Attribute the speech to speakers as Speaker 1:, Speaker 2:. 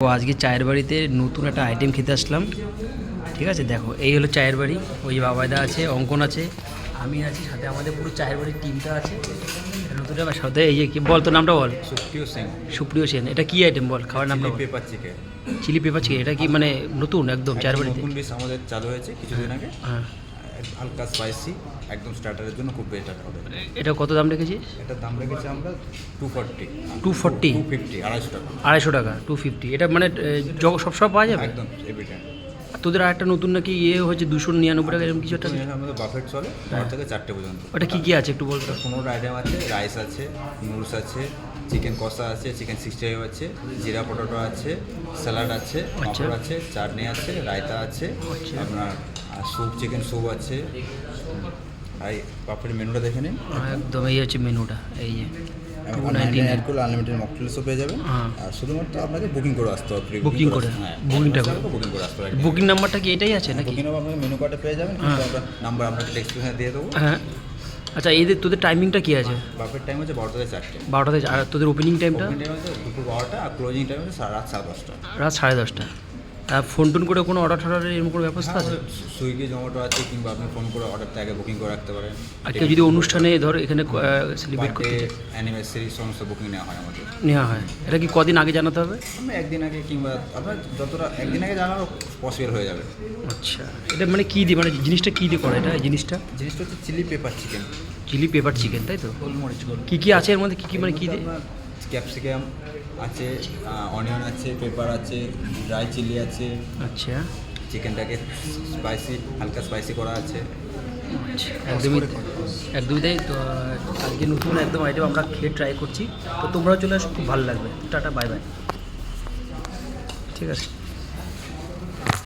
Speaker 1: তো আজকে চায়ের বাড়িতে নতুন একটা আইটেম খেতে আসলাম। ঠিক আছে, দেখো এই হলো চায়ের বাড়ি। ওই বাবাইদা আছে, অঙ্কন আছে, আমি আছি, সাথে আমাদের পুরো চায়ের বাড়ির টিমটা আছে। নতুন আমার সাথে এই যে কি বল, তোর নামটা বল।
Speaker 2: সুপ্রিয় সিং।
Speaker 1: সুপ্রিয় সেন। এটা কি আইটেম বল, খাবার নামটা বল।
Speaker 2: Pepper chicken.
Speaker 1: Chilli pepper chicken. এটা কি মানে নতুন একদম চায়ের বাড়িতে?
Speaker 2: নতুন ডিশ আমাদের চালু হয়েছে কিছুদিন আগে।
Speaker 1: হ্যাঁ,
Speaker 2: হালকা স্পাইসি, একদম স্টার্টারের জন্য খুব বেটার হবে।
Speaker 1: এটা কত দাম রেখেছিস?
Speaker 2: এটার দাম রেখেছি আমরা 240
Speaker 1: 240
Speaker 2: 250 250 টাকা।
Speaker 1: 250 টাকা 250। এটা মানে সবসময় পাওয়া যাবে
Speaker 2: একদম এভরি টাইম।
Speaker 1: তোদের আর একটা নতুন নাকি হচ্ছে 299 টাকা এরকম কিছু একটা।
Speaker 2: আমাদের বাফেট চলে 9 থেকে 4টে পর্যন্ত।
Speaker 1: ওটা কি কি আছে একটু বলতো।
Speaker 2: 15টা আইটেম আছে, রাইস আছে, নুডলস আছে, চিকেন কষা আছে, চিকেন 65 আছে, জিরা পটেটো আছে, স্যালাড আছে, পাঁপড় আছে, চাটনি আছে, রায়তা আছে, আপনার স্যুপ, চিকেন স্যুপ আছে। আর পাপড়ির মেনুটা দেখে নিন।
Speaker 1: একদম এই হচ্ছে মেনুটা, এই যে
Speaker 2: অ্যাড করলে আনলিমিটেড মকটেলসও পেয়ে যাবেন। আর শুধুমাত্র আপনাকে বুকিং করে আসতে হবে।
Speaker 1: বুকিং করে, বুকিংটা করে
Speaker 2: বুকিং করে আসতে হবে।
Speaker 1: বুকিং নাম্বারটা কি এটাই আছে নাকি?
Speaker 2: বুকিং নাম্বার আপনাকে মেনু কার্ডে পেয়ে যাবেন, কিন্তু আমরা নাম্বার আপনাকে টেক্সটে দিয়ে দেবো।
Speaker 1: হ্যাঁ, আচ্ছা এদের তোদের টাইমিংটা কি আছে?
Speaker 2: বাফের টাইম হচ্ছে 12টা থেকে 4টে।
Speaker 1: 12টা থেকে। আর তোদের ওপেনিং টাইমটা?
Speaker 2: ওপেনিং টাইম হচ্ছে দুপুর 12টা, আর ক্লোজিং টাইম হচ্ছে রাত 10:30।
Speaker 1: রাত 10:30। আর ফোন টোন করে কোনো অর্ডার টর্ডারের এরকম কোনো ব্যবস্থা আছে?
Speaker 2: সুইগি জোম্যাটো আছে, কিংবা আপনি ফোন করে অর্ডারটা আগে বুকিং করে রাখতে পারেন।
Speaker 1: আর কেউ যদি অনুষ্ঠানে ধর এখানে সেলিব্রেট করতে
Speaker 2: অ্যানিভার্সারি সমস্ত বুকিং নেওয়া হয় আমাদের।
Speaker 1: নেওয়া হয়। এটা কি কদিন আগে জানাতে হবে?
Speaker 2: আমরা একদিন আগে, কিংবা আপনার যতটা একদিন আগে জানানো পসিবল হয়ে যাবে।
Speaker 1: আচ্ছা, এটা মানে কী দিয়ে, মানে জিনিসটা কী দিয়ে করে এটা? এই জিনিসটা
Speaker 2: হচ্ছে chilli pepper chicken.
Speaker 1: Chilli pepper chicken, তাই তো?
Speaker 2: গোলমরিচ গোল।
Speaker 1: কী কী আছে এর মধ্যে, কী কী মানে কী দিয়ে?
Speaker 2: ক্যাপসিকাম আছে, অনিয়ন আছে, পেপার আছে, ড্রাই চিলি আছে।
Speaker 1: আচ্ছা,
Speaker 2: চিকেনটাকে স্পাইসি, হালকা স্পাইসি করা আছে।
Speaker 1: একদমই একদমই তাই তো। আজকে নতুন একদম আইটেম আমরা খেয়ে ট্রাই করছি। তো তোমরাও চলে আসো, খুব ভালো লাগবে। Tata, bye bye. ঠিক আছে।